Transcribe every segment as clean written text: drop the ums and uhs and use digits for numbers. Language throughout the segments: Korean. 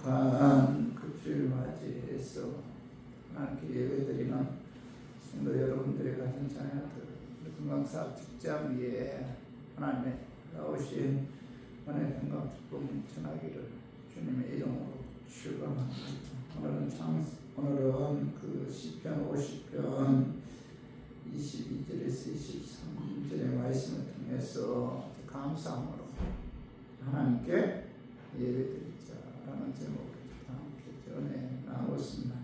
거룩한 그 주일 맞이해서 하나님께 예배드리는 성도 여러분들의 가진 자녀들, 건강사업 직장 위에 하나님의 나오신 은혜, 건강, 기쁨 전하기를 주님의 이름으로 축원합니다. 오늘은 그 시편 50편 22절에서 23절의 말씀을 통해서 감사함으로 하나님께 예배드리자라는 제목으로 함께 전해 나누었습니다.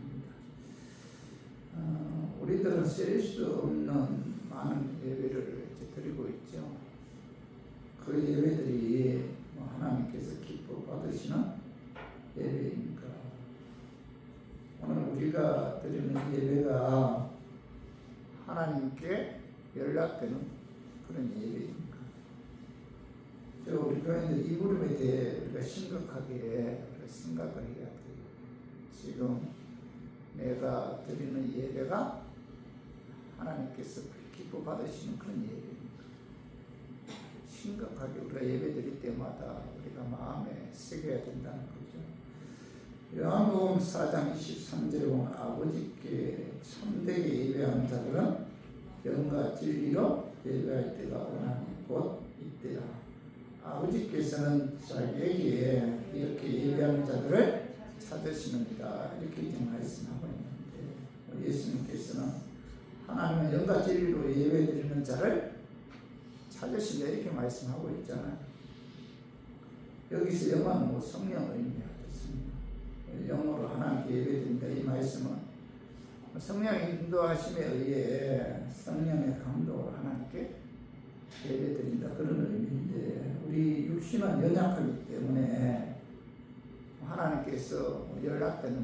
우리들은 셀 수 없는 많은 예배를 드리고 있죠. 그 예배들이 하나님께서 기뻐 받으시는 예배입니까? 오늘 우리가 드리는 예배가 하나님께 연락되는 그런 예배입니까? 우리 교인들 이 부름에 대해 우리가 심각하게 생각을 해야 돼요. 지금 내가 드리는 예배가 하나님께서 기뻐 받으시는 그런 예배입니까? 심각하게 우리가 예배 드릴 때마다 우리가 마음에 새겨야 된다는 거죠. 요한복음 4장 23절에 보면 아버지께 참되게 예배하는 자들은 영과 진리로 예배할 때가 오나니 곧 이때라. 아버지께서는 자기에게 이렇게 예배하는 자들을 찾으시느니라, 이렇게 이제 말씀하고 있는데, 예수님께서는 하나님은 영과 진리로 예배드리는 자를 찾으신다, 이렇게 말씀하고 있잖아요. 여기서 영은 성령을 의미하겠습니다. 영으로 하나님께 예배드린다, 이 말씀은 성령의 인도하심에 의해 성령의 감동으로 하나님께 예배드린다, 그런 의미인데, 우리 육신은 연약하기 때문에 하나님께서 연락되는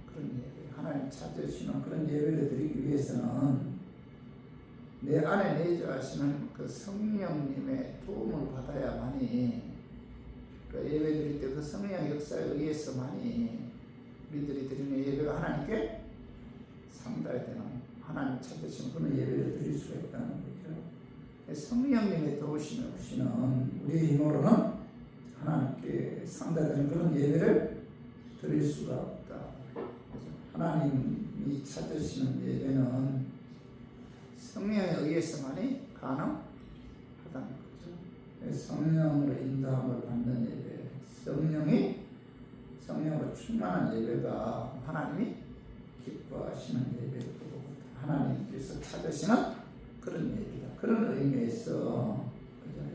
그런 예배, 하나님 찾으시는 그런 예배를 드리기 위해서는 내 안에 내주하시는 그 성령님의 도움을 받아야만이, 그 예배 드릴 때 그 성령의 역사에 의해서만이 우리들이 드리는 예배가 하나님께 상달되는, 하나님 찾으시는 그런 예배를 드릴 수가 있다는 거죠. 성령님의 도우심이 없이는 우리 힘으로는 하나님께 상달되는 그런 예배를 드릴 수가 없다. 하나님이 찾으시는 예배는 성령에 의해서만이 가능하다는 거죠. 성령으로 인도함을 받는 예배, 성령으로 충만한 예배가 하나님이 기뻐하시는 예배고, 하나님께서 찾으시는 그런 예배다. 그런 의미에서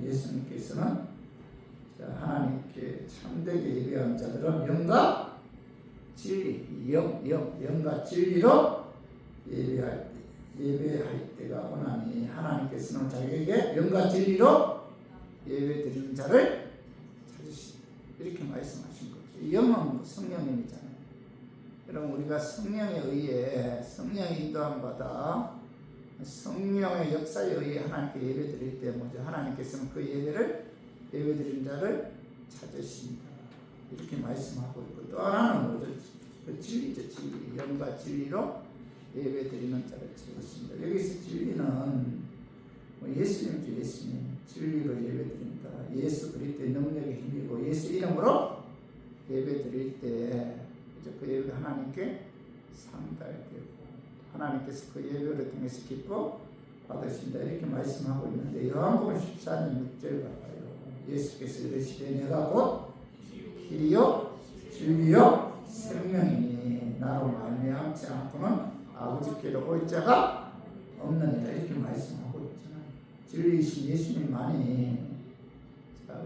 예수님께서는 하나님께 참되게 예배하는 자들은 영과 진리, 영과 진리로 예배할 때가 오나니, 하나님께서는 자기에게 영과 진리로 예배 드리는 자를 찾으시다, 이렇게 말씀하신 거죠. 영은 성령님이잖아요. 여러분, 우리가 성령에 의해, 성령의 인도함 받아 성령의 역사에 의해 하나님께 예배 드릴 때 먼저 하나님께서는 그 예배 드리는 자를 찾으신다, 이렇게 말씀하고 있고, 또 하나는 뭐죠? 그 진리죠. 진리, 영과 진리로 예배 드리는 자를 찾으신다. 여기서 진리는 예수님이죠. 예수님 진리로 예배 드린다. 예수 그리스도의 능력에 힘입고 예수 이름으로 예배 드릴 때 그 예배가 하나님께 상달되고, 하나님께서 그 예배를 통해서 기뻐 받으신다, 이렇게 말씀하고 있는데, 요한복음 14장 6절 봐요. 예수께서 이르시되 내가 곧 길이요 진리요 생명이니 나로 말미암지 않고는 아버지께로 올 자가 없느니라, 이렇게 말씀하고 있잖아요. 진리이신 예수님만이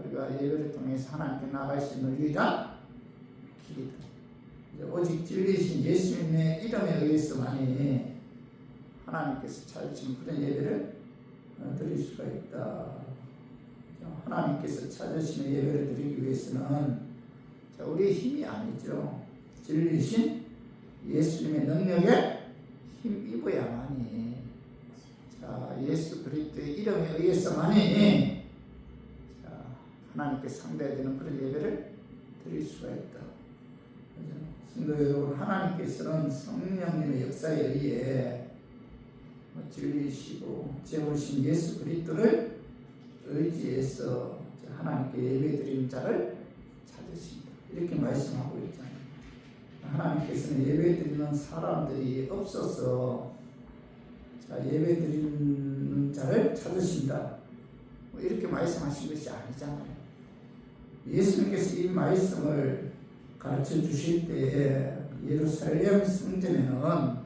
우리가 예배를 통해서 하나님께 나갈 수 있는 유일한 길이다. 오직 진리이신 예수님의 이름에 의해서만이 하나님께서 찾으신 그런 예배를 드릴 수가 있다. 하나님께서 찾으시는 예배를 드리기 위해서는 우리의 힘이 아니죠. 진리이신 예수님의 능력에 힘입어야만이, 예수 그리스도의 이름에 의해서만이 하나님께 상대되는 그런 예배를 드릴 수가 있다. 성도 여러분, 하나님께서는 성령님의 역사에 의해 진리이시고 제물이신 예수 그리스도를 의지해서 하나님께 예배드리는 자를 찾으신다, 이렇게 말씀하고 있잖아요. 하나님께서는 예배 드리는 사람들이 없어서 예배 드리는 자를 찾으신다, 뭐 이렇게 말씀하신 것이 아니잖아요. 예수님께서 이 말씀을 가르쳐 주실 때에 예루살렘 성전에는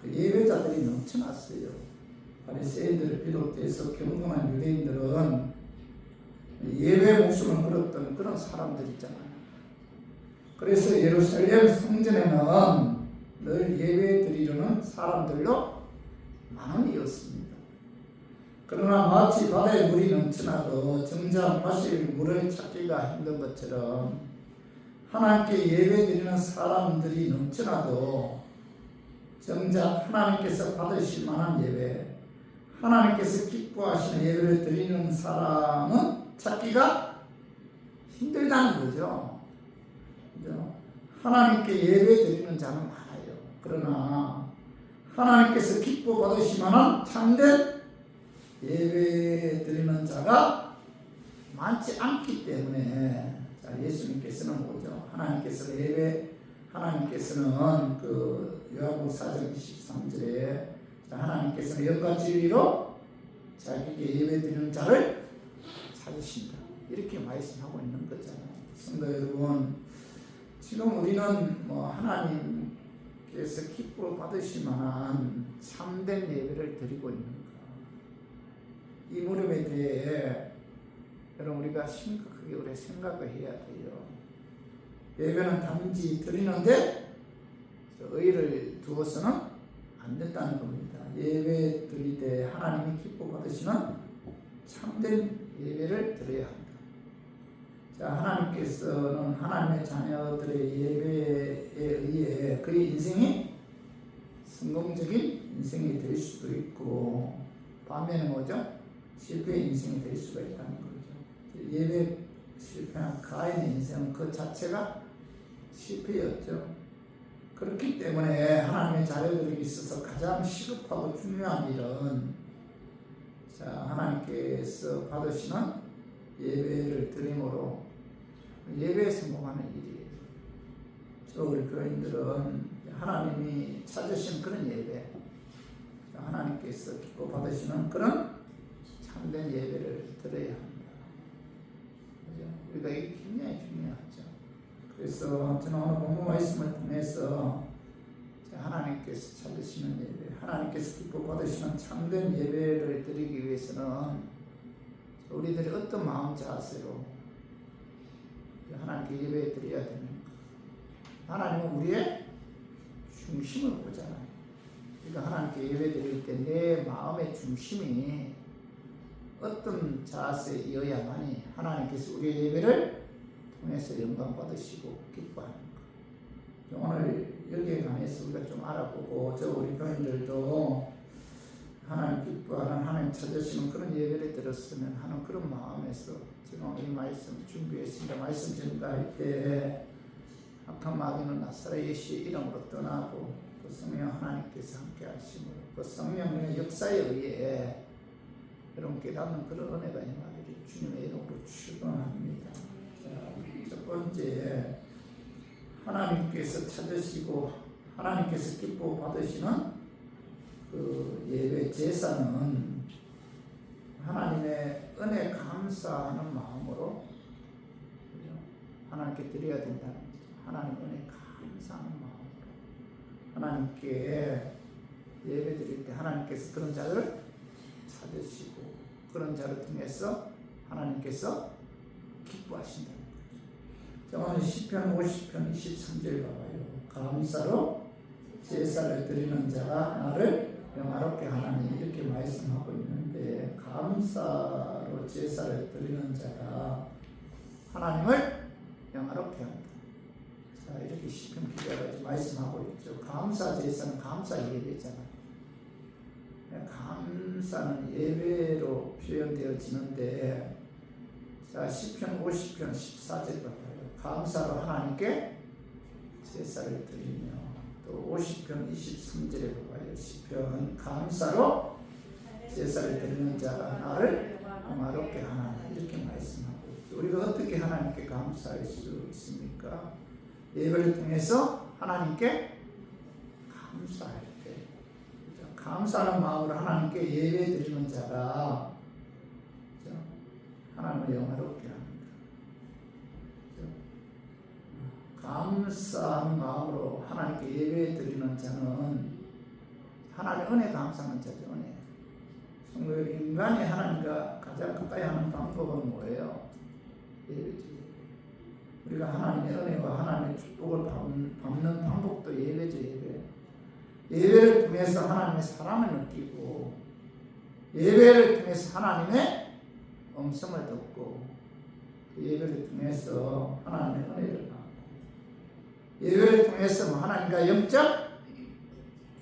그 예배자들이 넘쳐났어요. 바리새인들을 비롯해서 경건한 유대인들은 예배 목숨을 걸었던 그런 사람들이잖아요. 그래서 예루살렘 성전에는 늘 예배 드리려는 사람들로 많음이었습니다. 그러나 마치 바다에 물이 넘쳐나도 정작 마실 물을 찾기가 힘든 것처럼 하나님께 예배 드리는 사람들이 넘쳐나도 정작 하나님께서 받으실 만한 예배, 하나님께서 기뻐하시는 예배를 드리는 사람은 찾기가 힘들다는 거죠. 하나님께 예배 드리는 자는 많아요. 그러나 하나님께서 기뻐 받으실 만한 참된 예배 드리는 자가 많지 않기 때문에 예수님께서는 뭐죠? 하나님께서는 그 요한복음 4장 23절에 하나님께서는 영과 진리로 자기에게 예배 드리는 자를 찾으신다, 이렇게 말씀하고 있는 거잖아요. 성도 여러분, 지금 우리는 뭐 하나님께서 기뻐 받으실 만한 참된 예배를 드리고 있는가? 이 물음에 대해 여러분 우리가 심각하게 우리 생각을 해야 돼요. 예배는 단지 드리는데 의의를 두어서는 안 된다는 겁니다. 예배 드릴 때 하나님이 기뻐 받으시는 참된 예배를 드려야 합니다. 하나님께서는 하나님의 자녀들의 예배에 의해 그의 인생이 성공적인 인생이 될 수도 있고, 반면에 뭐죠? 실패의 인생이 될 수가 있다는 거죠. 예배 실패한 가인의 인생은 그 자체가 실패였죠. 그렇기 때문에 하나님의 자녀들에게 있어서 가장 시급하고 중요한 일은 하나님께서 받으시는 예배를 드림으로 예배에 성공하는 일이에요. 우리 교인들은 하나님이 찾으신 그런 예배, 하나님께서 기뻐 받으시는 그런 참된 예배를 드려야 합니다. 그죠? 우리가 이게 굉장히 중요하죠. 그래서 저는 오늘 본문 말씀을 통해서 하나님께서 찾으시는 예배, 하나님께서 기뻐 받으시는 참된 예배를 드리기 위해서는 우리들이 어떤 마음 자세로 하나님께 예배 드려야 됩니까? 하나님은 우리의 중심을 보잖아요. 그러니까 하나님께 예배 드릴 때 내 마음의 중심이 어떤 자세여야만이 하나님께서 우리의 예배를 통해서 영광 받으시고 기뻐하는 것. 오늘 여기에 관해서 우리가 좀 알아보고, 우리 교인들도 하나님 기뻐하는, 하나님 찾으시는 그런 예배를 들었으면 하는 그런 마음에서 지금 이 말씀 준비했습니다. 말씀 전가할 때 악한 마귀는 나사렛 예수의 이름으로 떠나고 그 성령 하나님께서 함께 하심으로 그 성령의 역사에 의해 여러분 깨닫는 그런 은혜가 임하기를 주님의 이름으로 축원합니다. 첫 번째, 하나님께서 찾으시고 하나님께서 기뻐 받으시는 그 예배 제사는 하나님의 은혜 감사하는 마음으로 하나님께 드려야 된다는 거죠. 하나님 은혜 감사하는 마음으로 하나님께 예배 드릴 때 하나님께서 그런 자를 찾으시고 그런 자를 통해서 하나님께서 기뻐하신다는 거죠. 오늘 시편 50편 23절 봐봐요. 감사로 제사를 드리는 자가 나를 영화롭게 하나니, 이렇게 말씀하고 있는데, 감사로 제사를 드리는 자가 하나님을 영화롭게 한다. 이렇게 시편 기자가 말씀하고 있죠. 감사 제사는 감사 예배잖아요. 감사는 예배로 표현되어지는데, 시편 50편 14절 봐봐요. 감사로 하나님께 제사를 드리며, 또 50편 23절에 봐봐요. 시편 감사로 제사를 드리는 자가 나를 영화롭게 하나니, 이렇게 말씀하고 있죠. 우리가 어떻게 하나님께 감사할 수 있습니까? 예배를 통해서 하나님께 감사할 때, 감사하는 마음으로 하나님께 예배 드리는 자가 하나님을 영화롭게 합니다. 감사하는 마음으로 하나님께 예배 드리는 자는 하나님의 은혜 감사하는 자죠. 은혜. 인간이 하나님과 가장 가까이 하는 방법은 뭐예요? 예배지. 우리가 하나님의 은혜와 하나님의 축복을 받는 방법도 예배죠. 예배. 예배를 통해서 하나님의 사랑을 느끼고, 예배를 통해서 하나님의 음성을 듣고, 예배를 통해서 하나님의 은혜를 받고, 예배를 통해서 하나님과 영적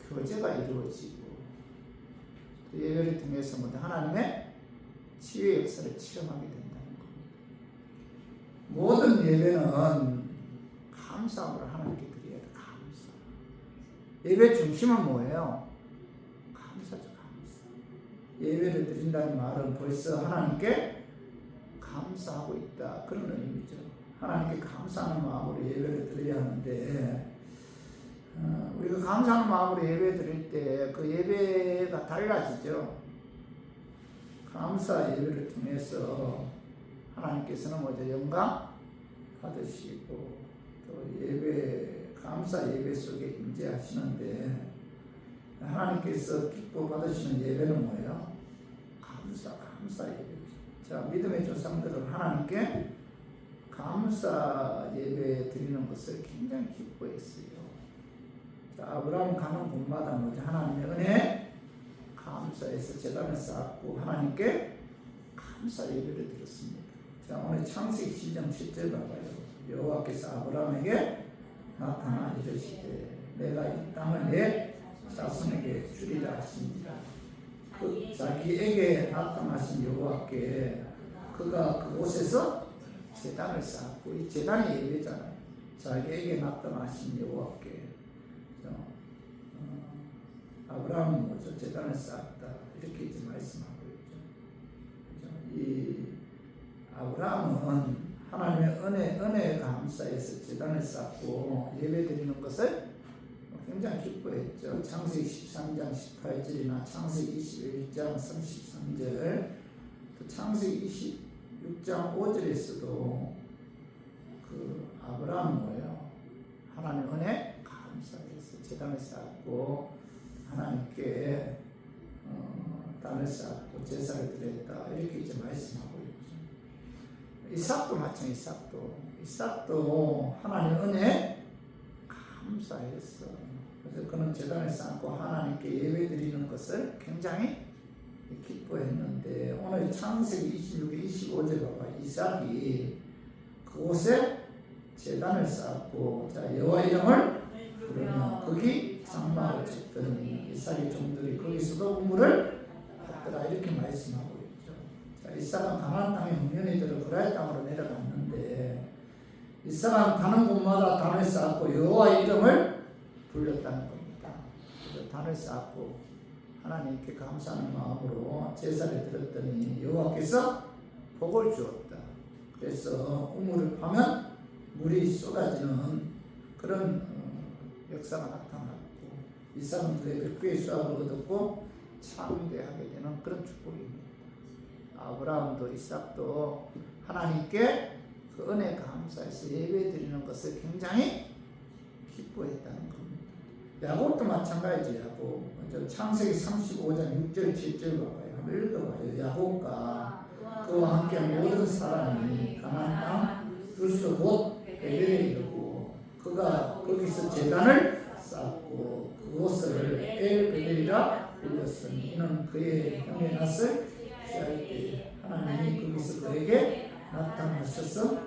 교제가 이루어지고, 예배를 통해서 하나님의 치유의 역사를 체험하게 된다는 겁니다. 모든 예배는 감사함으로 하나님께 드려야 돼. 감사. 예배 중심은 뭐예요? 감사죠. 감사. 예배를 드린다는 말은 벌써 하나님께 감사하고 있다, 그런 의미죠. 하나님께 감사하는 마음으로 예배를 드려야 하는데, 우리가 감사하는 마음으로 예배 드릴 때 그 예배가 달라지죠. 감사 예배를 통해서 하나님께서는 먼저 영광 받으시고, 또 예배, 감사 예배 속에 임재하시는데, 하나님께서 기뻐 받으시는 예배는 뭐예요? 감사 예배죠. 자, 믿음의 조상들은 하나님께 감사 예배 드리는 것을 굉장히 기뻐했어요. 자, 아브라함 가는 곳마다 뭐죠? 하나님의 은혜 감사해서 제단을 쌓았고 하나님께 감사 예배를 드렸습니다. 자, 오늘 창세기 10장 7절 봐봐요. 여호와께서 아브라함에게 나타나 이르시되 내가 이 땅을 내 자손에게 주리라 하시니라. 그 자기에게 나타나신 여호와께 그가 그곳에서 제단을 쌓았고, 이 제단이 예배잖아요. 자기에게 나타나신 여호와께 아브라함은 뭐죠? 제단을 쌓았다, 이렇게 이제 말씀하고 있죠. 이 아브라함은 하나님의 은혜에 감사해서 제단을 쌓고 예배드리는 것을 굉장히 기뻐했죠. 창세기 13장 18절이나 창세기 21장 33절, 또 창세기 26장 5절에서도 그 아브라함은 뭐예요? 하나님 은혜 감사해서 제단을 쌓고 하나님께 땅을 쌓고 제사를 드렸다, 이렇게 이제 말씀하고 있죠. 이삭도 마찬가지. 이삭도 하나님 은혜 감사했어. 그래서 그는 제단을 쌓고 하나님께 예배드리는 것을 굉장히 기뻐했는데, 오늘 창세기 26, 25절 봐봐. 이삭이 그곳에 제단을 쌓고, 자, 여호와 이름을 부르며 거기 장막을 쳤더니 이삭의 종들이 거기서도 우물을 받더라, 이렇게 말씀하고 있죠. 자, 이삭은 가나안 땅에 흉년이 들어 그랄 땅으로 내려갔는데, 이삭은 가는 곳마다 단을 쌓고 여호와 이름을 불렀다는 겁니다. 그래서 단을 쌓고 하나님께 감사하는 마음으로 제사를 드렸더니 여호와께서 복을 주었다. 그래서 우물을 파면 물이 쏟아지는 그런 역사가 나타났고, 이삭은 그의 백배의 수확을 얻었고 창대하게 되는 그런 축복입니다. 아브라함도 이삭도 하나님께 그 은혜 감사해서 예배 드리는 것을 굉장히 기뻐했다는 겁니다. 야곱도 마찬가지예요. 야곱, 먼저 창세기 35장 6절 7절 봐봐요. 한번 읽어봐요. 야곱과 그와 함께 모든 사람이 가나안 땅 두스 곧 베델에 이르고 그가 거기서 제단을 쌓고 그곳을 엘베델이라 불렀으니 이는 그의 형의 낯을 피할 때 하나님이 거기서 그에게 나타나셔서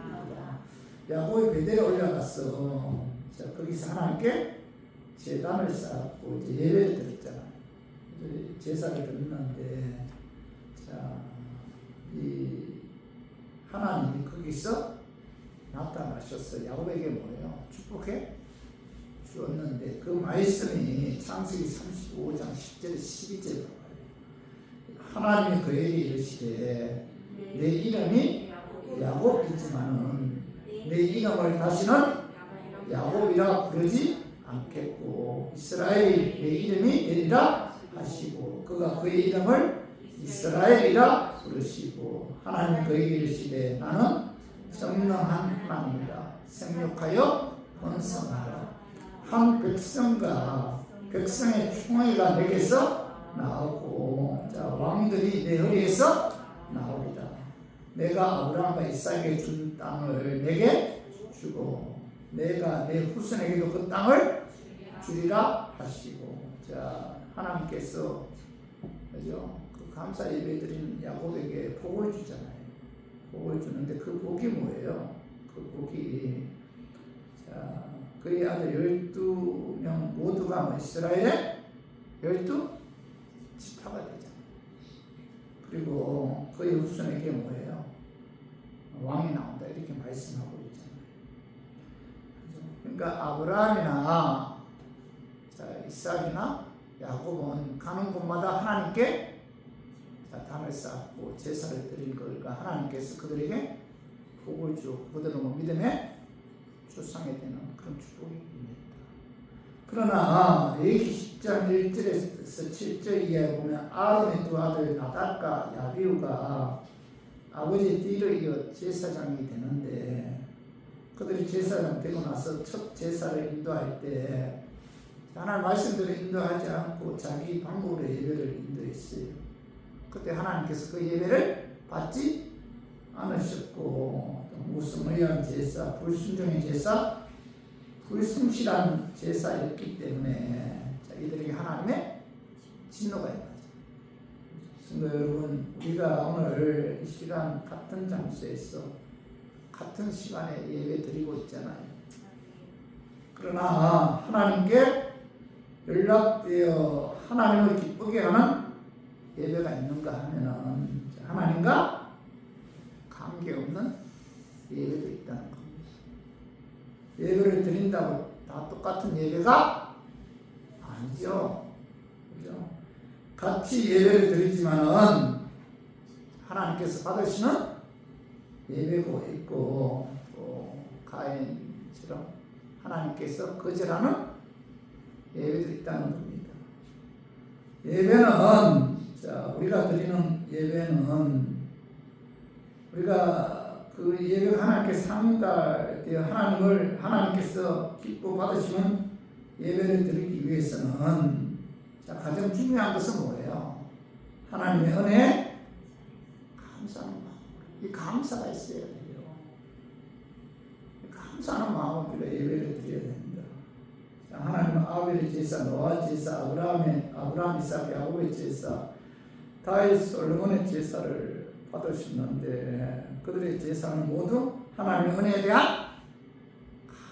야곱이 베델에 올라갔어. 자, 거기서 하나님께 제단을 쌓고 이제 예배를 드렸잖아요. 제사를 드렸는데, 자, 이 하나님이 거기서 나타나셔서 야곱에게 뭐예요? 축복해 주었는데, 그 말씀이 창세기 35장 10절 12절 하나님이 그에게 이르시되 내 이름이 야곱이지만은 내 이름을 다시는 야곱이라 부르지 않겠고 이스라엘의 이름이 되리라 하시고 그가 그의 이름을 이스라엘이라 부르시고 하나님 그에게 이르시되 나는 정령한 하나님이라 생육하여 번성하라. 한 백성과 백성의 총회가 내게서 나오고 왕들이 내 허리에서 나오리라. 내가 아브라함과 이삭에게 준 땅을 내게 주고 내가 내 후손에게도 그 땅을 주리라 하시고 하나님께서 그죠? 그 감사 예배 드린 야곱에게 복을 주잖아요. 복을 주는데 그 복이 뭐예요? 그 복이 그의 아들 12명 모두가 이스라엘의 12지파가 되잖아요. 그리고 그의 후손에게 뭐예요? 왕이 나온다 이렇게 말씀하고 있잖아요. 그러니까 아브라함이나 이삭이나 야곱은 가는 곳마다 하나님께 담을 쌓고 제사를 드린 걸까 하나님께서 그들에게 복을 주고 그들은 믿음의 조상이 되는 그런 축복이 임했다. 그러나 레위기 10장 1절에서 7절 이하에 보면 아론의 두 아들 나답과 야비우가 아버지의 뒤를 이어 제사장이 되는데 그들이 제사장 되고 나서 첫 제사를 인도할 때 하나님 말씀대로 인도하지 않고 자기 방법으로 예배를 인도했어요. 그때 하나님께서 그 예배를 받지 않으셨고 무슨 제사, 불순종의 제사, 불순실한 제사였기 때문에 이들에게 하나님의 진노가 임하죠. 성도 여러분, 우리가 오늘 이 시간 같은 장소에서 같은 시간에 예배 드리고 있잖아요. 그러나 하나님께 연락되어 하나님을 기쁘게 하는 예배가 있는가 하면은 하나님과 관계없는 예배도 있다는 겁니다. 예배를 드린다고 다 똑같은 예배가 아니죠. 그죠? 같이 예배를 드리지만은 하나님께서 받으시는 예배고 있고 또 가인처럼 하나님께서 거절하는 예배도 있다는 겁니다. 예배는 우리가 드리는 예배는 우리가 그 예배가 하나님께 상달되어 하나님께서 기뻐 받으시는 예배를 드리기 위해서는 가장 중요한 것은 뭐예요? 하나님의 은혜에 감사하는 마음. 이 감사가 있어야 돼요. 감사하는 마음으로 우리가 예배를 드려야 됩니다. 하나님은 아벨의 제사, 노아 제사, 아브라함, 이삭, 야곱의 제사, 다윗, 솔로몬의 제사를 받으셨는데 그들의 제사는 모두 하나님의 은혜에 대한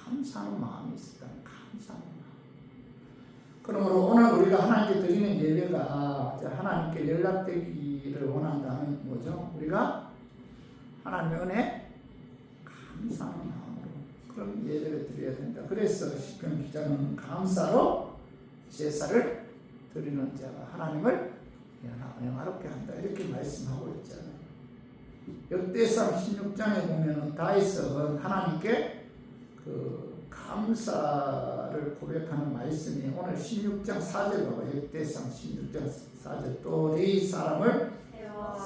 감사하는 마음이 있었다. 감사하는 마음. 그러므로 오늘 우리가 하나님께 드리는 예배가 하나님께 연락되기를 원한다면 뭐죠? 우리가 하나님의 은혜에 감사하는 마음으로 그런 예배를 드려야 된다. 그래서 시편 기자는 감사로 제사를 드리는 자가 하나님을 영화롭게 한다 이렇게 말씀하고 있잖아요. 역대상 16장에 보면 다윗은 하나님께 그 감사를 고백하는 말씀이 오늘 16장 4절 봐봐요. 역대상 16장 4절 또 네 사람을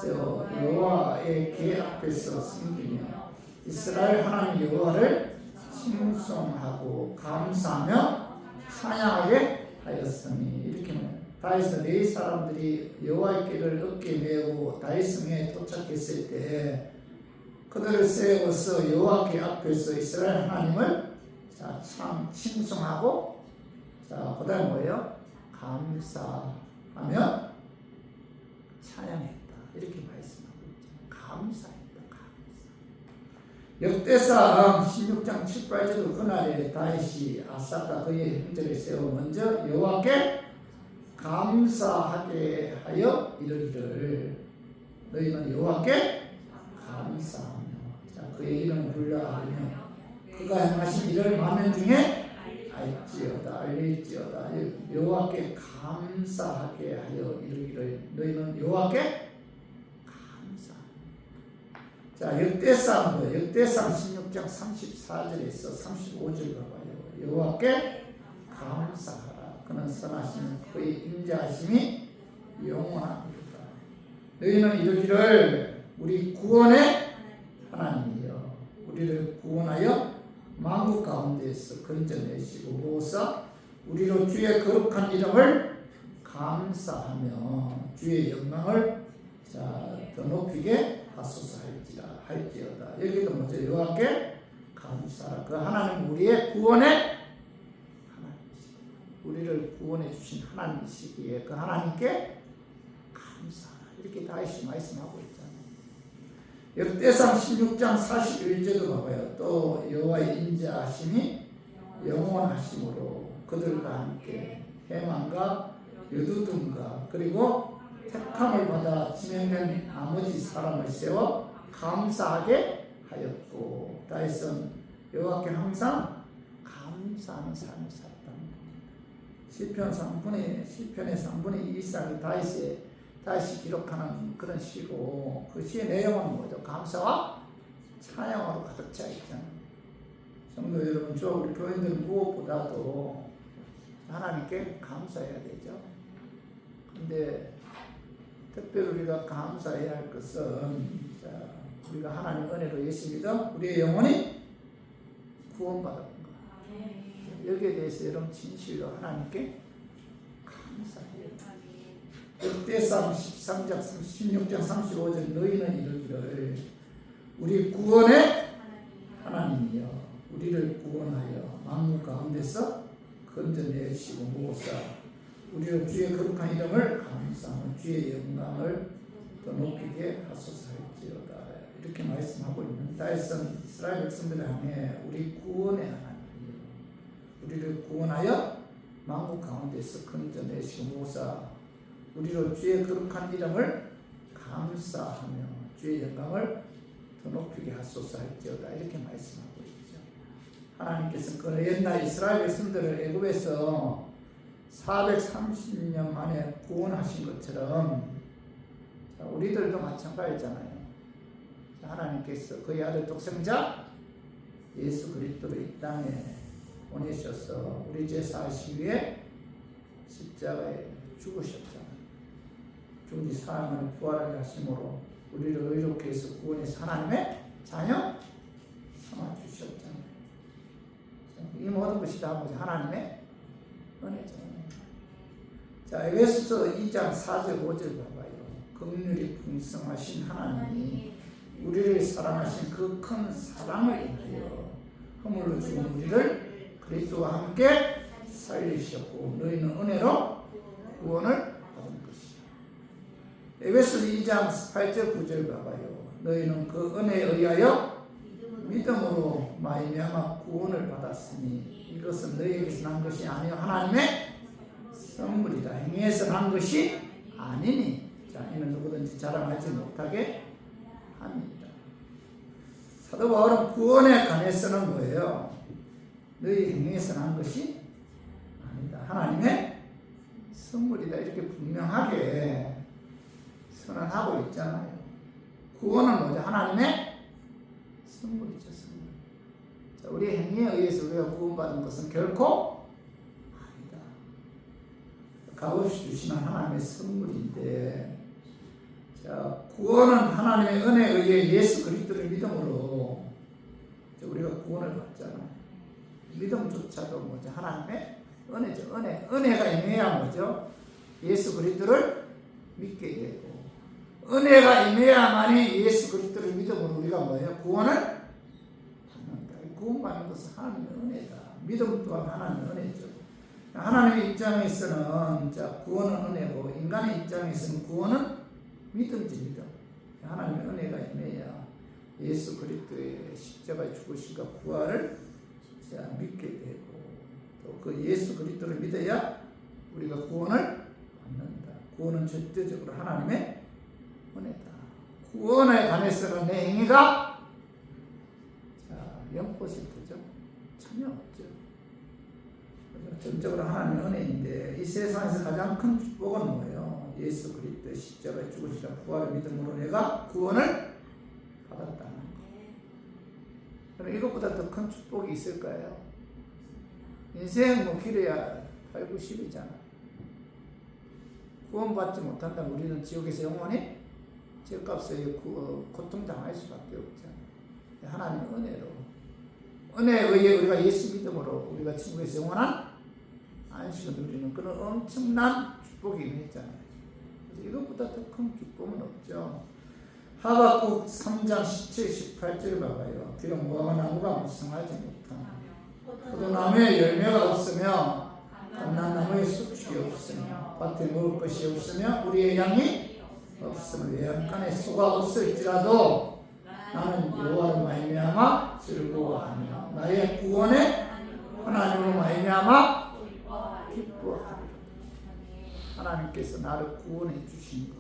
세워 여호와의 궤 앞에서 섬기며 이스라엘 하나님 여호와를 칭송하고 감사하며 찬양하게 하였으니 이렇게 다윗은 네 사람들이 여호와의 궤를 어깨에 메고 다윗성에 도착했을 때 그들을 세워서 여호와께 앞에서 이스라엘 하나님을 참 칭송하고 그 다음에 뭐예요? 감사하며 찬양했다 이렇게 말씀하고 있죠. 감사했다. 감사. 역대상 16장 7, 8절도 그날에 다윗이 아사가 그의 형제를 세워 먼저 여호와께 감사하게 하여 이르기를 너희는 여호와께 감사하며 그의 이름을 불러하며 그가 행하신 일을 만민 중에 알릴지어다 여호와께 감사하게 하여 이르기를 너희는 여호와께 감사하며 역대상 16장 34절에서 35절 봐봐요. 여호와께 감사하라. 그는 선하시는 그의 인자하심이 영원하니라. 너희는 이르기를 우리 구원의 하나님이여 우리를 구원하여 만국 가운데에서 건져내시고 모사 우리로 주의 거룩한 이름을 감사하며 주의 영광을 더 높이게 하소서 할지어다. 여기도 먼저 여호와께 감사하라. 그 하나님 우리의 구원의 하나님이시고 우리를 구원해 주신 하나님이시기에 그 하나님께 감사하라. 이렇게 다시 말씀하고 있잖아요. 여러분 떼상 16장 41절도 봐봐요. 또 여호와의 인자하심이 영원하심으로 그들과 함께 해만과 여두둔과 그리고 택함을 받아 지명된 나머지 사람을 세워 감사하게 하였고 다윗은 여호와께 항상 감사하는 삶을 살았다는 겁니다. 시편의 3분의 2 이상이 다윗이 기록하는 그런 시고 그 시의 내용은 뭐죠? 감사와 찬양으로 가득 차 있잖아요. 성도 여러분, 우리 교인들은 무엇보다도 하나님께 감사해야 되죠. 근데 특별히 우리가 감사해야 할 것은 우리가 하나님 은혜로 예수 믿어 우리의 영혼이 구원받은 것. 여기에 대해서 여러분 진실로 하나님께 감사해요. 역대상 13장 16장 35절 너희는 이르기를 우리 구원의 하나님이여 우리를 구원하여 만국 가운데서 건져내시고 모사 우리로 주의 거룩한 이름을 감사하며 주의 영광을 더 높이게 하소서 할지어다. 이렇게 말씀하고 있는 다윗은 이스라엘 백성들을 향해 우리 구원의 하나님이여 우리를 구원하여 만국 가운데서 건져내시고 모사 우리로 주의 거룩한 이름을 감사하며 주의 영광을 더 높이게 하소서 할지어다. 이렇게 말씀하고 있죠. 하나님께서 그 옛날 이스라엘 백성들을 애굽에서 430년 만에 구원하신 것처럼 우리들도 마찬가지잖아요. 하나님께서 그의 아들 독생자 예수 그리스도를 이 땅에 보내셔서 우리 죄 사하시기 위해 십자가에 죽으셨잖아요. 죽은 지 사흘 만에 부활을 하심으로 우리를 의롭게 해서 구원해서 하나님의 자녀 삼아주셨잖아요. 이 모든 것이 다 뭐지? 하나님의 은혜죠. 자, 에베소서 2장 4절 5절 봐봐요. 긍휼이 풍성하신 하나님이 우리를 사랑하신 그 큰 사랑을 인하여 허물로 죽은 우리를 그리스도와 함께 살리셨고 너희는 은혜로 구원을 받은 것이야. 에베소서 2장 8절 9절 봐봐요. 너희는 그 은혜에 의하여 믿음으로 말미암아 구원을 받았으니 이것은 너희에게서 난 것이 아니요 하나님의 선물이다. 행위에서 난 것이 아니니 자 이는 누구든지 자랑하지 못하게 합니다. 사도 바울은 구원에 관해서는 뭐예요? 너희 행위에서 난 것이 아니다. 하나님의 선물이다. 이렇게 분명하게 선언하고 있잖아요. 구원은 뭐죠? 하나님의 선물이죠. 선물. 자, 우리 행위에 의해서 우리가 구원받은 것은 결코 아니다. 값없이 주시는 하나님의 선물인데 자, 구원은 하나님의 은혜에 의해 예수 그리스도를 믿음으로 우리가 구원을 받잖아요. 믿음조차도 뭐죠? 하나님의 은혜죠. 은혜가 임해야 뭐죠? 예수 그리스도를 믿게 되고 은혜가 임해야만이 예수 그리스도를 믿음으로 우리가 뭐예요? 구원을 받는다. 구원받는 것은 하나님의 은혜다. 믿음 또한 하나님의 은혜죠. 하나님의 입장에서는 자, 구원은 은혜고 인간의 입장에서는 구원은 믿음지 믿음. 하나님의 은혜가 임해야 예수 그리스도의 십자가에 죽으심과 부활을 믿게 되고 또 그 예수 그리스도를 믿어야 우리가 구원을 받는다. 구원은 절대적으로 하나님의 은혜다. 구원에 관해서는 내 행위가 0%죠. 전혀 없죠. 전적으로 하나님의 은혜인데 이 세상에서 가장 큰 축복은 뭐예요? 예수 그리스도의 십자가에 죽으시라 부활을 믿음으로 내가 구원을 받았다는 거. 그럼 이것보다 더 큰 축복이 있을까요? 인생 뭐 길어야 8, 90이잖아. 구원받지 못한다면 우리는 지옥에서 영원히 죄값에 고통당할 수밖에 없잖아. 하나님의 은혜에 의해 우리가 예수 믿음으로 우리가 천국에서 영원한 안식을 누리는 그런 엄청난 축복이 있잖아요. 이것보다 더 큰 기쁨은 없죠. 하박국 3장 17, 18절 봐봐요. 비록 무화과나무가 무성하지 못하나 포도나무에 열매가 없으며 감람나무에 수축이 없으며 밭에 먹을 것이 없으며 우리의 양이 없으며 외양간에 소가 없을지라도 나는 여호와로 말미암아 즐거워하며 나의 구원의 하나님으로 말미암아 기뻐하리라. 하나님께서 나를 구원해 주신 것.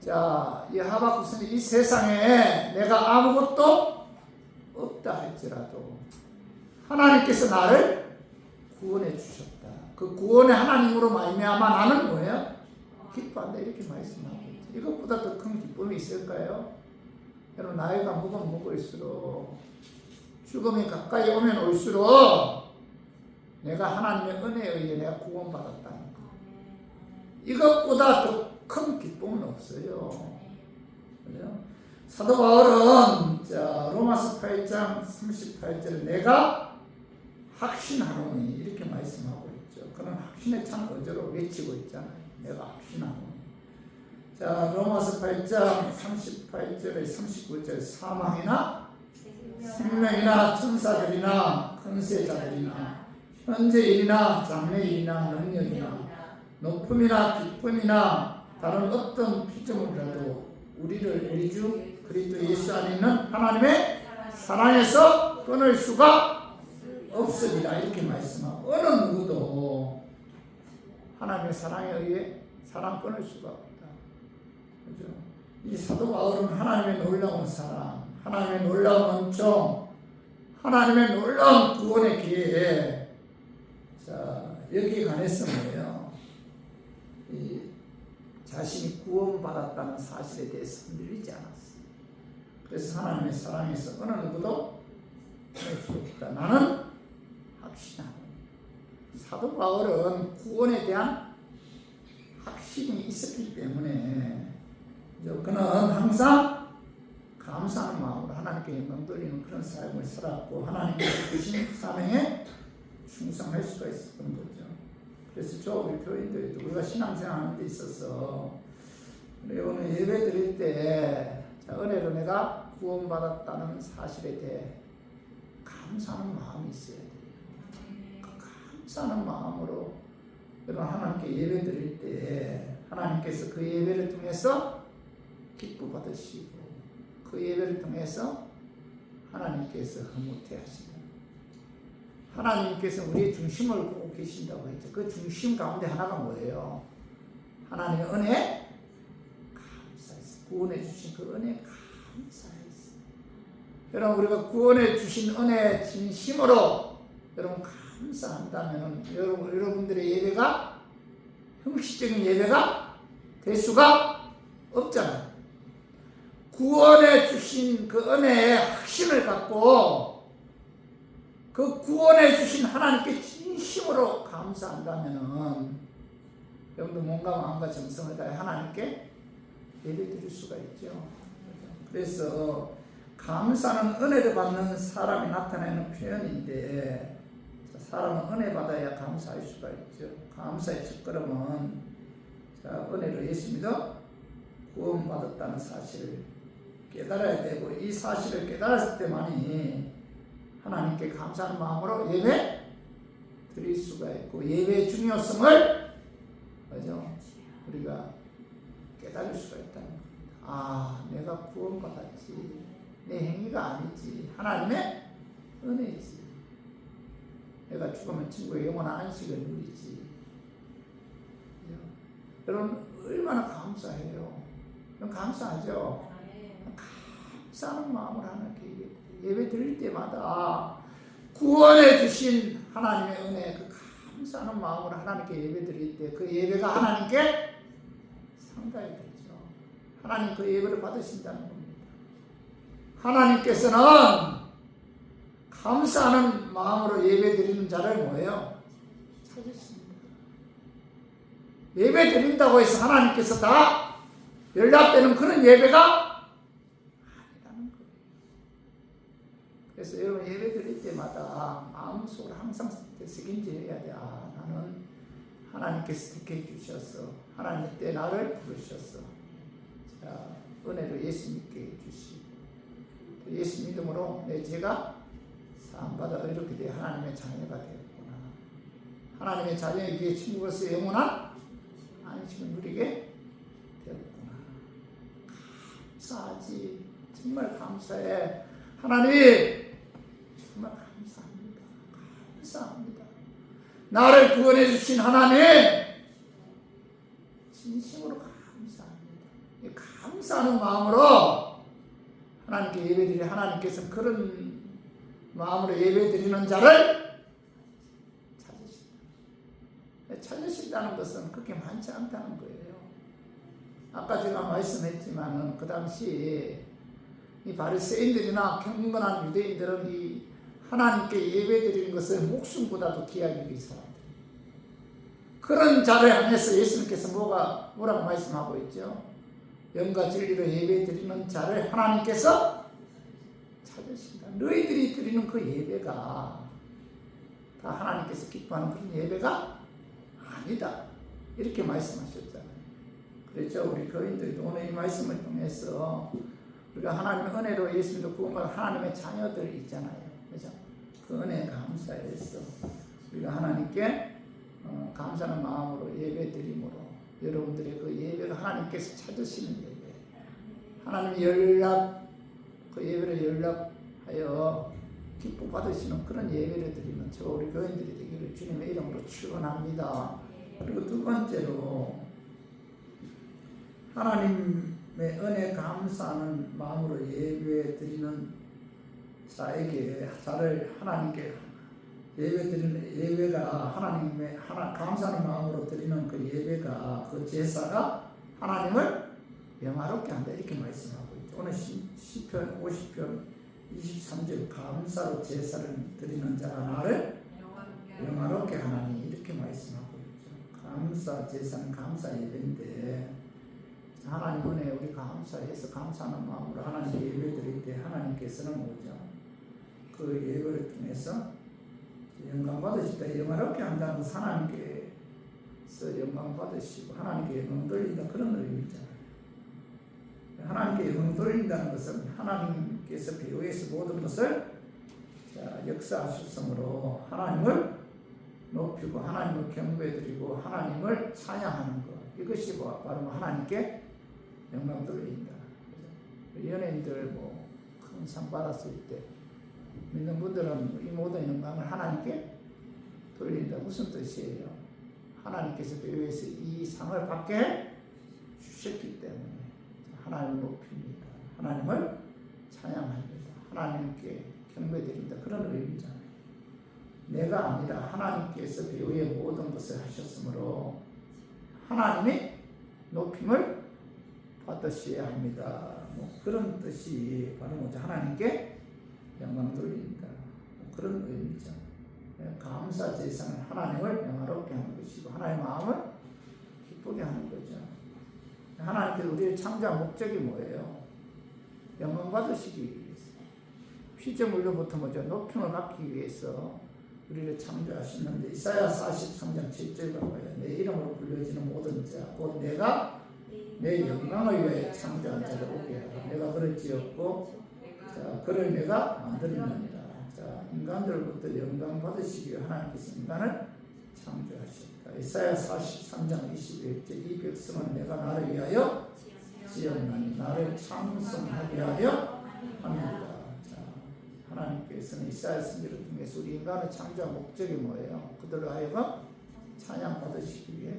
자, 이 하박국은 이 세상에 내가 아무것도 없다 할지라도 하나님께서 나를 구원해 주셨다. 그 구원의 하나님으로 말미암아 나는 뭐예요? 기뻐한다 이렇게 말씀하고 있죠. 이것보다 더 큰 기쁨이 있을까요? 여러분 나이가 먹을수록 죽음이 가까이 오면 올수록 내가 하나님의 은혜에 의해 내가 구원받았다는 거. 이것보다 더 큰 기쁨은 없어요. 그죠? 사도 바울은 로마서 8장 38절 내가 확신하노니 이렇게 말씀하고 있죠. 그런 확신의 찬 어조로 외치고 있잖아요. 내가 확신하노니. 자, 로마서 8장 38절에 39절 사망이나 생명이나 천사들이나 권세자들이나 현재일이나 장래일이나 능력이나 높음이나 깊음이나 다른 어떤 피조물이라도 우리를 우리 주 그리스도 예수 안에 있는 하나님의 사랑에서 끊을 수가 없으리라 이렇게 말씀하고 어느 누구도 하나님의 사랑에 의해 사랑 끊을 수가 없다. 그죠? 이 사도 바울은 하나님의 놀라운 사랑, 하나님의 놀라운 은총, 하나님의 놀라운 구원의 기회에 여기에 관해서 뭐예요? 자신이 구원받았다는 사실에 대해서 흔들리지 않았어요. 그래서 하나님의 사랑에서 어느 누구도 끊을 수 없다. 나는 확신하고 사도 바울은 구원에 대한 확신이 있었기 때문에 그는 항상 감사하는 마음으로 하나님께 영광 돌리는 그런 삶을 살았고 하나님께서 주신 사명에 충성할 수가 있었던 거죠. 그래서 우리 교인들도 우리가 신앙생활하는 데 있어서 우리 오늘 예배 드릴 때 은혜로 내가 구원받았다는 사실에 대해 감사하는 마음이 있어야 돼요. 그 감사하는 마음으로 여러분 하나님께 예배 드릴 때 하나님께서 그 예배를 통해서 기쁨 받으시고 그 예배를 통해서 하나님께서 흐뭇해 하시고 하나님께서 우리의 중심을 보고 계신다고 했죠. 그 중심 가운데 하나가 뭐예요? 하나님의 은혜 감사했어요. 구원해 주신 그 은혜 감사했어요. 여러분 우리가 구원해 주신 은혜 진심으로 여러분 감사한다면 여러분들의 예배가 형식적인 예배가 될 수가 없잖아요. 구원해 주신 그 은혜의 확신을 갖고 그 구원해 주신 하나님께 진심으로 감사한다면은 여러분들 몸과 마음과 정성을 다해 하나님께 예배드릴 수가 있죠. 그래서 감사는 은혜를 받는 사람이 나타내는 표현인데 사람은 은혜 받아야 감사할 수가 있죠. 감사의 첫걸음은 은혜로 예수 믿어 구원받았다는 사실을 깨달아야 되고 이 사실을 깨달았을 때만이 하나님께 감사하는 마음으로 예배 드릴 수가 있고 예배의 중요성을 그죠? 우리가 깨달을 수가 있다는 겁니다. 아, 내가 구원받았지. 내 행위가 아니지. 하나님의 은혜지. 내가 죽으면 천국의 영원한 안식을 누리지. 여러분 얼마나 감사해요. 여러분 감사하죠? 감사하는 마음으로 하나님께 예배 드릴 때마다 구원해 주신 하나님의 은혜 그 감사하는 마음으로 하나님께 예배 드릴 때 그 예배가 하나님께 상당히 되죠. 하나님 그 예배를 받으신다는 겁니다. 하나님께서는 감사하는 마음으로 예배 드리는 자를 뭐예요? 찾으십니다. 예배 드린다고 해서 하나님께서 다 연락되는 그런 예배가 아니라는 거예요. 그래서 여러분 예배 드릴 때마다 마음속으로 항상 새김질해야 돼. 아, 나는 하나님께서 택해 주셔서 하나님 때 나를 부르셨어. 자, 은혜로 예수 믿게 해주시고 예수 믿음으로 내 죄가 사함받아 이렇게 돼 하나님의 자녀가 되었구나. 하나님의 자녀에 위해 천국에서 영원한 안식을 누리게 되었구나. 감사하지. 정말 감사해. 하나님 정말 감사합니다. 감사합니다. 나를 구원해 주신 하나님 진심으로 감사합니다. 이 감사하는 마음으로 하나님께 예배드리 하나님께서 그런 마음으로 예배드리는 자를 찾으신다. 찾으신다는 것은 그렇게 많지 않다는 거예요. 아까 제가 말씀했지만은 그 당시 이 바리새인들이나 경건한 유대인들은 이 하나님께 예배드리는 것을 목숨보다도 귀하게 여긴 사람들. 그런 자를 향해서 예수님께서 뭐라고 말씀하고 있죠? 영과 진리로 예배드리는 자를 하나님께서 찾으신다. 너희들이 드리는 그 예배가 다 하나님께서 기뻐하는 그런 예배가 아니다. 이렇게 말씀하셨잖아요. 그렇죠? 우리 교인들도 오늘 이 말씀을 통해서 우리가 하나님의 은혜로 예수님도 구원받은 하나님의 자녀들 있잖아요. 그죠? 그 은혜에 감사해서 우리가 하나님께 감사하는 마음으로 예배드림으로 여러분들의 그 예배가 하나님께서 찾으시는 예배, 하나님의 그 예배를 연락하여 기뻐 받으시는 그런 예배를 드리는 저 우리 교인들이 되기를 주님의 이름으로 축원합니다. 그리고 두 번째로 하나님의 은혜 감사하는 마음으로 예배 드리는 자를 하나님께 예배가 하나님의 감사하는 마음으로 드리는 그 예배가 그 제사가 하나님을 영화롭게 한다 이렇게 말씀하고 있죠. 오늘 시편 50편 23절 감사로 제사를 드리는 자가 나를 영화롭게 하나니 이렇게 말씀하고 있죠. 감사 제사는 감사 예배인데 하나님 은혜 우리 감사해서 감사하는 마음으로 하나님 예배 드릴 때 하나님께서는 뭐죠? 그 예배를 통해서 영광 받으시다. 영화롭게 한다는 것은 하나님께서 영광 받으시고 하나님께 영광 돌린다 그런 의미잖아요. 하나님께 영광 돌린다는 것은 하나님께서 배후에서 모든 것을 역사하셨으므로 하나님을 높이고 하나님을 경배드리고 하나님을 찬양하는 것 이것이 바로 하나님께 영광 돌린다. 연예인들 큰 상 받았을 때 믿는 분들은 이 모든 영광을 하나님께 돌린다. 무슨 뜻이에요? 하나님께서 배후에서 이 상을 받게 주셨기 때문에 하나님을 높입니다. 하나님을 찬양합니다. 하나님께 경배드린다. 그런 의미잖아요. 내가 아니라 하나님께서 배후에 모든 것을 하셨으므로 하나님이 높임을 받으셔야 합니다. 그런 뜻이 바로 뭐죠? 하나님께 영광 돌린다. 그런 의미죠. 감사 제사는 하나님을 영화롭게 하는 것이고 하나님의 마음을 기쁘게 하는 거죠. 하나님께서 우리의 창조한 목적이 뭐예요? 영광 받으시기 위해서. 피조물로부터 뭐죠? 높임을 받기 위해서 우리를 창조하셨는데 이사야 43장 7절과 봐요. 내 이름으로 불려지는 모든 자 곧 내가 내 영광을 위해 창조한 자를 오게 하라. 내가 그를 지었고 그를 내가 만들었느니라. 인간들부터 영광 받으시기 위해 하나님께서 인간을 창조하셨다. 이사야 43장 21절 이 백성은 내가 나를 위하여 지었나니 나를 찬송하게 하려 합니다. 하나님께서는 이사야 선지를 통해서 우리 인간을 창조한 목적이 뭐예요? 그들로 하여금 찬양 받으시기 위해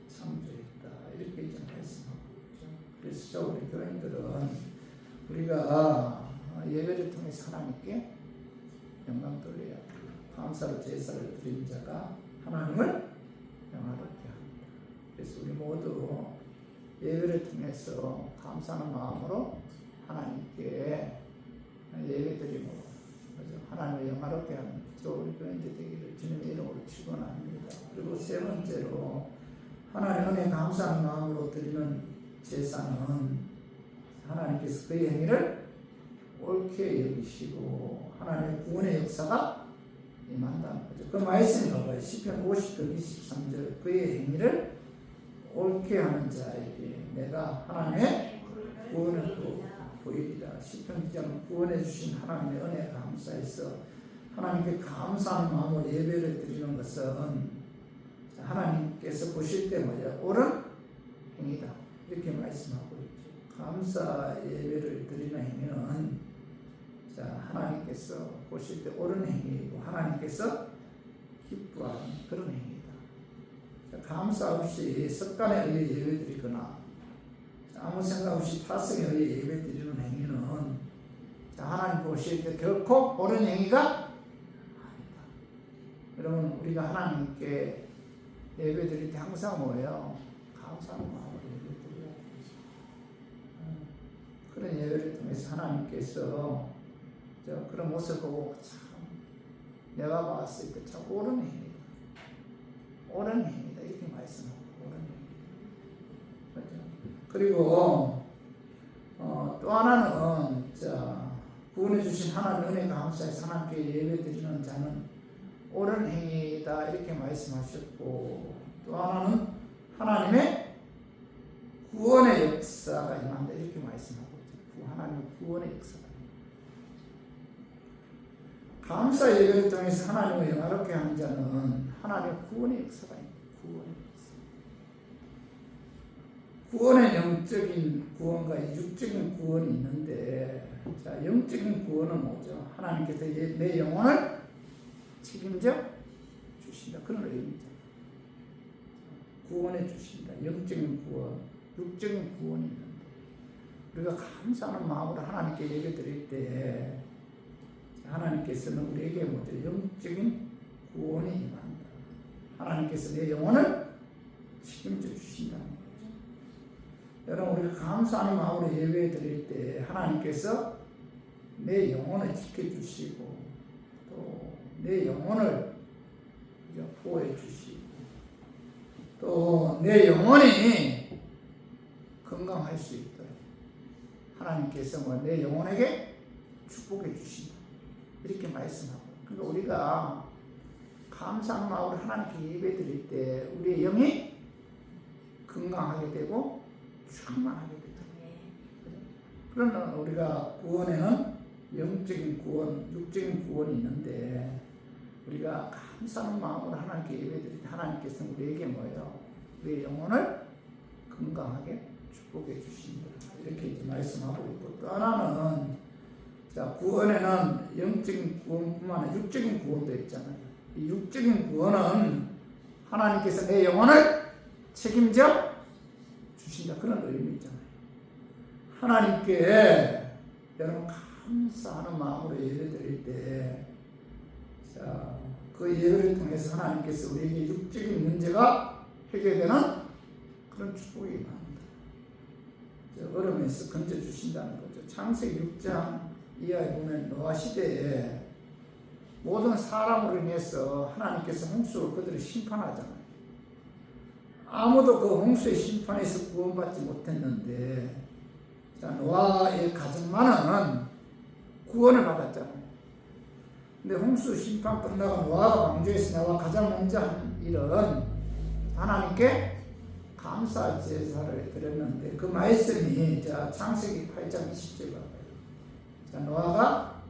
창조했다. 이렇게 이제 말씀하고 있죠. 그래서 우리 교인들은 우리가 예배를 통해서 하나님께 영광 돌려야 합니다. 감사로 제사를 드린 자가 하나님을 영화롭게 합니다. 그래서 우리 모두 예배를 통해서 감사하는 마음으로 하나님께 예배드림으로 하나님을 영화롭게 하는 좋은 교인들 되기를 주님의 이름으로 축원합니다. 그리고 세 번째로 하나님 은혜 감사하는 마음으로 드리는 제사는 하나님께서 그의 행위를 옳게 여기시고 하나님의 구원의 역사가 임한다는 거죠. 그 말씀이 봐봐요. 시편 50편 23절 그의 행위를 옳게 하는 자에게 내가 하나님의 구원을 보이리라. 시편 기자는 구원해 주신 하나님의 은혜에 감사해서 하나님께 감사하는 마음으로 예배를 드리는 것은 하나님께서 보실 때 뭐냐 옳은 행위다 이렇게 말씀하고 있죠. 감사 예배를 드리는 행위는 하나님께서 보실 때 옳은 행위이고 하나님께서 기뻐하는 그런 행위다. 감사 없이 습관에 의해 예배 드리거나 아무 생각 없이 타성에 의해 예배 드리는 행위는 하나님 보실 때 결코 옳은 행위가 아니다. 여러분 우리가 하나님께 예배 드릴 때 항상 뭐예요? 감사하는 마음으로 예배 드려야 되죠. 그런 예배를 통해서 하나님께서 그런 모습을 보고 참 내가 봤을 때 참 옳은 행위다. 옳은 행위다 이렇게 말씀하고 옳은 행위다. 그렇죠? 그리고 또 하나는 구원해 주신 하나님 은혜 감사해서 하나님께 예배 드리는 자는 옳은 행위다 이렇게 말씀하셨고 또 하나는 하나님의 구원의 역사가 임한다 이렇게 말씀하고 있죠. 하나님의 구원의 역사가 감사 예배를 통해서 하나님을 영화롭게 하는 자는 하나님의 구원의 역사가 있습니다. 구원의 영적인 구원과 육적인 구원이 있는데 영적인 구원은 뭐죠? 하나님께서 내 영혼을 책임져 주신다. 그런 의미죠. 구원해 주신다. 영적인 구원, 육적인 구원이 있는데 우리가 감사하는 마음으로 하나님께 예배 드릴 때 하나님께서는 우리에게 뭐죠? 영적인 구원이 임한다. 하나님께서 내 영혼을 책임져 주신다는 거죠. 여러분 우리가 감사하는 마음으로 예배 드릴 때 하나님께서 내 영혼을 지켜주시고 또 내 영혼을 보호해 주시고 또 내 영혼이 건강할 수 있도록 하나님께서 내 영혼에게 축복해 주신다. 이렇게 말씀하고 그러니까 우리가 감사하는 마음으로 하나님께 예배 드릴 때 우리의 영이 건강하게 되고 충만하게 되죠. 그러나 우리가 구원에는 영적인 구원, 육적인 구원이 있는데 우리가 감사하는 마음으로 하나님께 예배 드릴 때 하나님께서는 우리에게 뭐예요? 우리의 영혼을 건강하게 축복해 주신다. 이렇게 이제 말씀하고 있고 또 하나는 구원에는 영적인 구원뿐만 아니라 육적인 구원도 있잖아요. 이 육적인 구원은 하나님께서 내 영혼을 책임져 주신다. 그런 의미잖아요. 하나님께 여러분 감사하는 마음으로 예배 드릴 때 그 예배를 통해서 하나님께서 우리에게 육적인 문제가 해결되는 그런 축복이 임합니다. 얼음에서 건져주신다는 거죠. 창세기 6장 이하에 보면 노아 시대에 모든 사람으로 인해서 하나님께서 홍수로 그들을 심판하잖아요. 아무도 그 홍수의 심판에서 구원받지 못했는데 노아의 가정만은 구원을 받았잖아요. 근데 홍수 심판 끝나고 노아가 방주에서 나와 가장 먼저 한 일은 하나님께 감사 제사를 드렸는데 그 말씀이 창세기 8장 20절 봐봐요. 노아가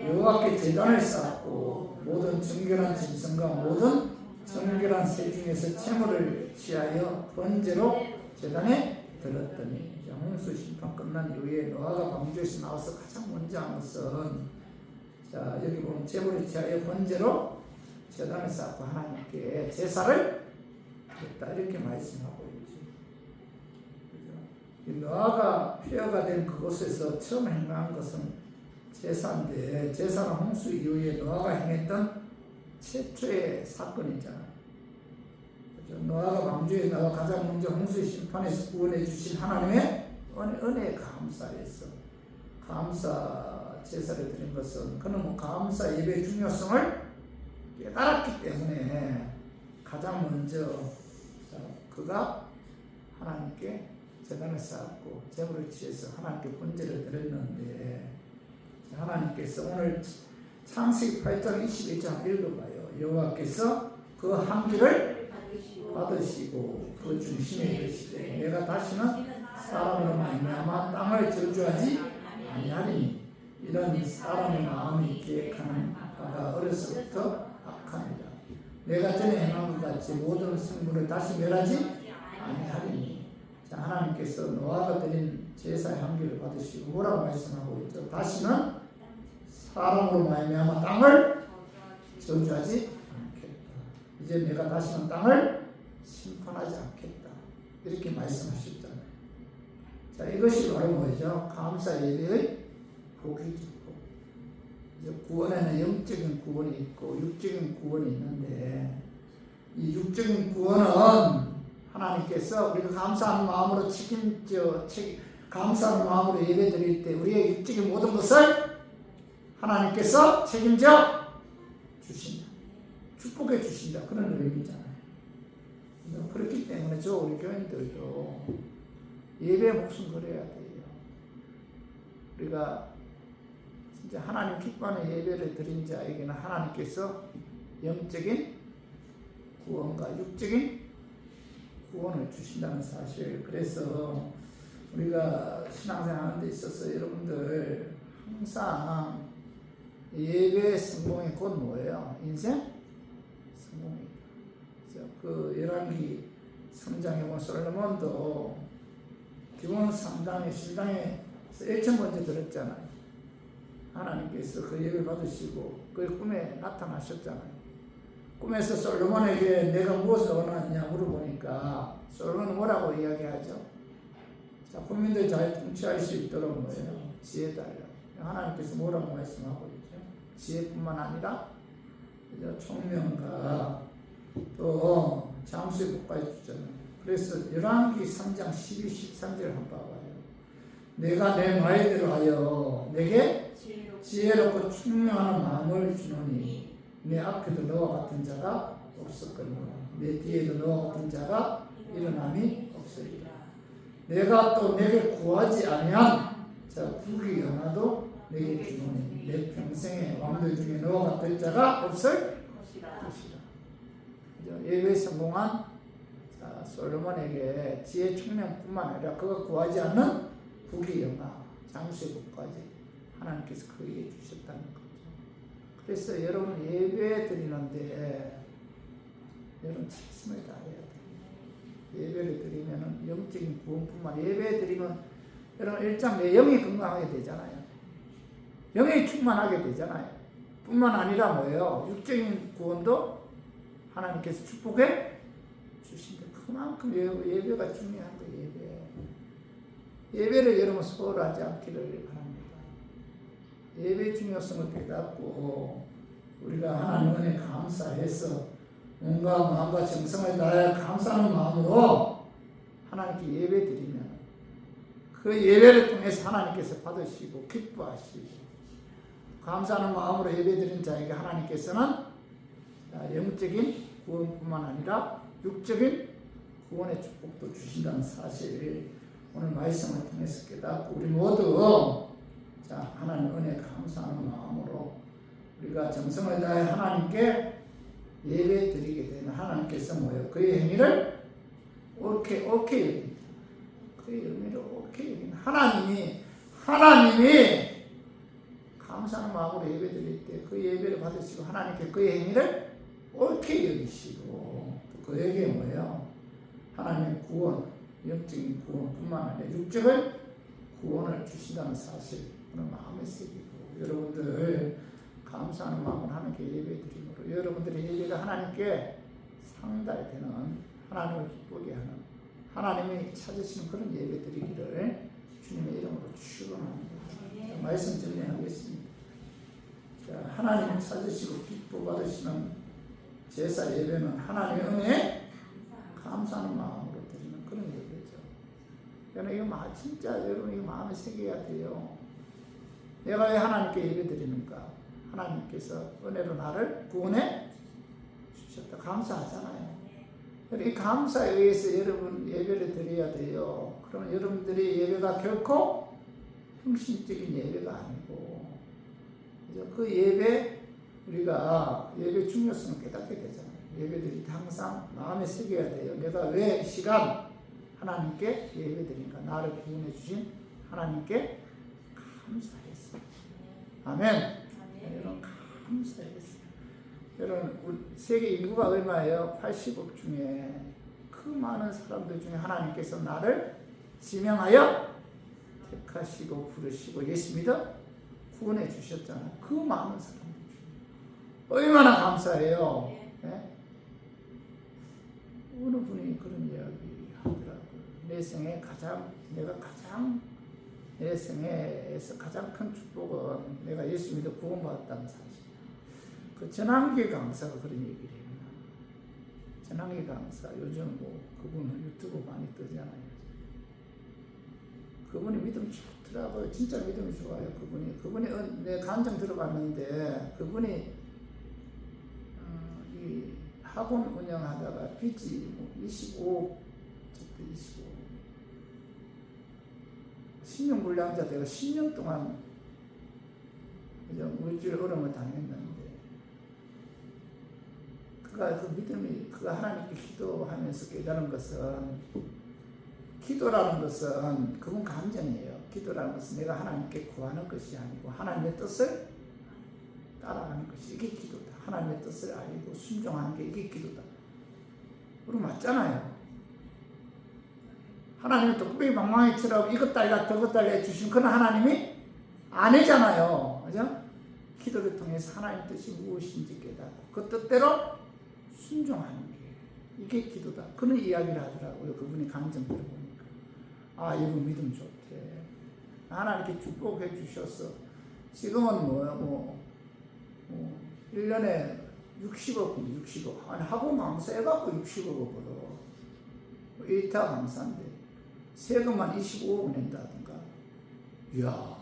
여호와께 제단을 쌓고 모든 정결한 짐승과 모든 정결한 새 중에서 제물을 취하여 번제로 제단에 들었더니 홍수 심판 끝난 이후에 노아가 방주에서 나와서 가장 먼저 한 것은 여기 보면 제물을 취하여 번제로 제단을 쌓고 하나님께 제사를 드렸다 이렇게 말씀하고 있죠. 노아가 폐허가 된 그곳에서 처음 행한 것은 제사인데 제사는 홍수 이후에 노아가 행했던 최초의 사건이잖아요. 그렇죠? 노아가 방주에 나와 가장 먼저 홍수의 심판에서 구원해 주신 하나님의 은혜에 감사해서 감사 제사를 드린 것은 그는 감사 예배의 중요성을 깨달았기 때문에 가장 먼저 그가 하나님께 제단을 쌓았고 제물을 취해서 하나님께 번제를 드렸는데 하나님께서 오늘 창세기 8장 21장 읽어봐요. 여호와께서 그 한기를 받으시고 그 중심에 계시되 내가 다시는 사람으로 말미암아 땅을 저주하지 아니하리니 이런 사람의 마음이 계획하는 바가 어려서부터 악합니다. 내가 전에 행한 것 같이 모든 생물을 다시 멸하지 아니하리니. 자, 하나님께서 노아가 드린 제사의 한기를 받으시고 뭐라고 말씀하고 있죠? 다시는 사람으로 말미암아 땅을 저주하지 않겠다. 이제 내가 다시는 땅을 심판하지 않겠다. 이렇게 말씀하셨잖아요. 자, 이것이 바로 뭐죠? 감사 예배의 복이죠. 구원에는 영적인 구원이 있고 육적인 구원이 있는데 이 육적인 구원은 하나님께서 우리가 감사하는 마음으로 감사하는 마음으로 예배 드릴 때 우리의 육적인 모든 것을 하나님께서 책임져 주신다. 축복해 주신다. 그런 의미잖아요. 그렇기 때문에 우리 교인들도 예배에 목숨 걸어야 돼요. 우리가 진짜 하나님 기뻐하는 예배를 드린 자에게는 하나님께서 영적인 구원과 육적인 구원을 주신다는 사실. 그래서 우리가 신앙생활하는 데 있어서 여러분들 항상 예배의 성공이 곧 뭐예요? 인생 성공입니다. 그 열왕기 3장에 보면 솔로몬도 기본 상당히 신당에서 1,000번째 들었잖아요. 하나님께서 그 예배 받으시고 그 꿈에 나타나셨잖아요. 꿈에서 솔로몬에게 내가 무엇을 원하느냐 물어보니까 솔로몬은 뭐라고 이야기하죠? 자, 국민들 잘 통치할 수 있도록 뭐예요? 지혜 달라. 하나님께서 뭐라고 말씀하고 있죠? 지혜뿐만 아니라 총명과 또 장수의 복까지 주잖아요. 그래서 열왕기 3장 12, 13절 한번 봐봐요. 내가 내 말대로 하여 내게 지혜롭고 총명한 마음을 주노니 내 앞에도 너와 같은 자가 없었거니와 내 뒤에도 너와 같은 자가 일어남이 없으리라. 내가 또 내게 구하지 아니한 국이 하나도 내게 주노니 내 평생에 왕들 중에 너와 같은 자가 없을 것이라. 예배에 성공한 솔로몬에게 지혜 총명뿐만 아니라 그가 구하지 않는 국의 영화 장수의 복까지 하나님께서 그에게 주셨다는 거죠. 그래서 여러분 예배 드리는데 여러분 최선을 다해야 돼요. 예배를 드리면 영적인 구원뿐만 예배 드리면 여러분 일장 내 영이 건강하게 되잖아요. 영이 충만하게 되잖아요. 뿐만 아니라 뭐예요? 육적인 구원도 하나님께서 축복해 주신다. 그만큼 예배가 중요한 거예요. 예배를 여러분 소홀하지 않기를 바랍니다. 예배의 중요성을 깨닫고 우리가 하나님 은혜에 감사해서 온갖 마음과 정성을 다해 감사하는 마음으로 하나님께 예배 드리면 그 예배를 통해서 하나님께서 받으시고 기뻐하시고 감사하는 마음으로 예배 드린 자에게 하나님께서는 영적인 구원뿐만 아니라 육적인 구원의 축복도 주신다는 사실 오늘 말씀을 통해서 깨닫고 우리 모두 하나님 은혜 감사하는 마음으로 우리가 정성을 다해 하나님께 예배 드리게 되면 하나님께서 뭐예요? 그의 행위를 옳게 여깁니다. 그의 의미를 옳게 여깁니다. 하나님이 감사하는 마음으로 예배 드릴 때 그 예배를 받으시고 하나님께 그의 행위를 옳게 여기시고 그에게 뭐예요? 하나님의 구원, 영적인 구원뿐만 아니라 육적인 구원을 주신다는 사실 오늘 마음에 새기고 여러분들 감사하는 마음으로 하나님께 예배 드림으로 여러분들의 예배가 하나님께 상달이 되는 하나님을 기쁘게 하는 하나님이 찾으시는 그런 예배 드리기를 주님의 이름으로 축원합니다. 말씀 정리하겠습니다. 하나님을 찾으시고 기뻐 받으시는 제사 예배는 하나님의 은혜에 감사하는 마음으로 드리는 그런 예배죠. 그러니까 이거 진짜 여러분 이거 마음에 새겨야 돼요. 내가 왜 하나님께 예배드리는가? 하나님께서 은혜로 나를 구원해 주셨다. 감사하잖아요. 이 감사에 의해서 여러분 예배를 드려야 돼요. 그러면 여러분들이 예배가 결코 형식적인 예배가 아니고 그 예배 우리가 예배 중요성을 깨닫게 되잖아요. 예배드릴 때 항상 마음에 새겨야 돼요. 내가 왜 이 시간 하나님께 예배드린가? 나를 구원해 주신 하나님께 감사했어. 아멘. 여러분 감사했어. 여러분 세계 인구가 얼마예요? 80억 중에 그 많은 사람들 중에 하나님께서 나를 지명하여 택하시고 부르시고 예수 믿어 구원해 주셨잖아요. 그 많은 사람들 중에 얼마나 감사해요. 네? 어느 분이 그런 이야기 하더라고요. 내 생에 내 생애에서 가장 큰 축복은 내가 예수 믿어 구원받았다는 사실. 그 전환기 강사가 그런 얘기를 해요. 전환기 강사 요즘 그분은 유튜브 많이 뜨잖아요. 그분이 믿음 좋더라고요. 진짜 믿음이 좋아요. 그분이 내 간증 들어봤는데 그분이 이 학원 운영하다가 빚이 25억 10년 되고 10년 동안 물질 어려움을 당했는데 그가 그 믿음이 그가 하나님께 기도하면서 깨달은 것은 기도라는 것은 그건 감정이에요. 기도라는 것은 내가 하나님께 구하는 것이 아니고 하나님의 뜻을 따라가는 것이 이게 기도다. 하나님의 뜻을 알고 순종하는 게 이게 기도다. 그럼 맞잖아요. 하나님이 뚝배기 망망이처럼 이것 달라 저것 달라 해주신 그런 하나님이 아니잖아요. 그죠? 기도를 통해서 하나님 뜻이 무엇인지 깨닫고 그 뜻대로 순종하는 게 이게 기도다. 그런 이야기를 하더라고요. 그분이 강정 들어보니까. 아, 이분 믿음 좋대. 하나님께 축복해 주셔서 지금은 1년에 60억. 아니, 학원 강사 해갖고 60억을 벌어. 일타 강사인데 세금만 25억 낸다든가. 이야,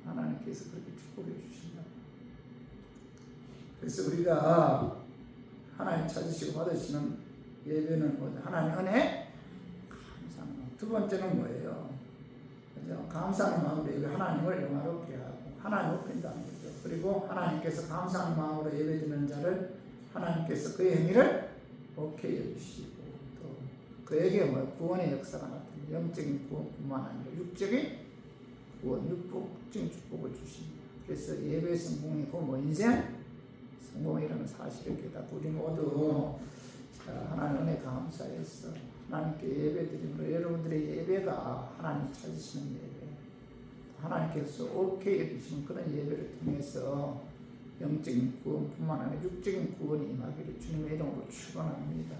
하나님께서 그렇게 축복해 주신다. 그래서 우리가 하나님 찾으시고 받으시는 예배는 하나님 은혜, 감사하는 마음. 두 번째는 뭐예요? 그죠? 감사하는 마음으로 예배, 하나님을 영화롭게 하고 하나님을 뺀다는 거죠. 그리고 하나님께서 감사하는 마음으로 예배드리는 자를 하나님께서 그의 행위를 오케이 해주시고 또 그에게 구원의 역사가 나타나요. 영적인 구원뿐만 아니라 육적인 구원, 육적인 축복을 주십니다. 그래서 예배 성공이고 인생 성공이라는 사실을 깨닫고 우리 모두 하나님 은혜 감사해서 하나님께 예배드림으로 여러분들의 예배가 하나님 찾으시는 예배, 하나님께서 오케이 해주시는 그런 예배를 통해서 영적인 구원뿐만 아니라 육적인 구원이 임하기를 주님의 이름으로 축원합니다.